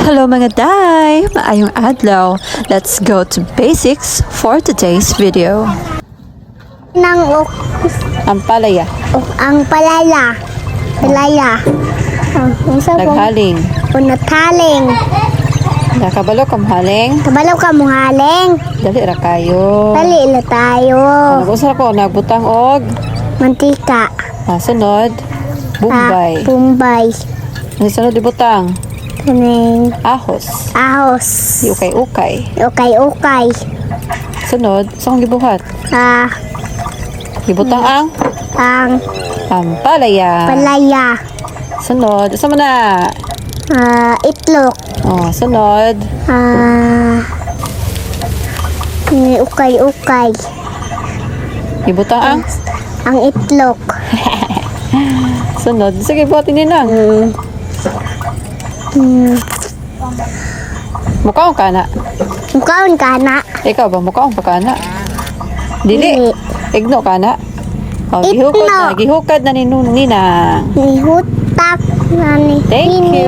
Hello mga day! Maayong adlaw. Let's go to basics for today's video. Nang Ang palaya, ang palaya. Palaya. naghaling. Unataling. Nakabalo kamhaling. Kabalaw ka muhaling. Dali ra kayo. Dali ila tayo. Nag-usap ko, nagbutang og. Mantika. Sunod, Bombay. Bombay. Ang sunod ibutang, Kaning ahos. ahos. Ukay-ukay. Okay. Sunod, saan gibuhat? Ibutang ang Ang palaya. palaya. Sunod, sa na? Itlog. Sunod, Ukay. ibutang Ang itlog. sunod. Sige, buhatin din lang. Mukaon ka na. Mukaon ka na. Ikaw ba, mukaon pa ka na? Dili. Dili. Igno ka na. Igno. Gihukad na ni Ninang. Nihutak na ni. Thank you.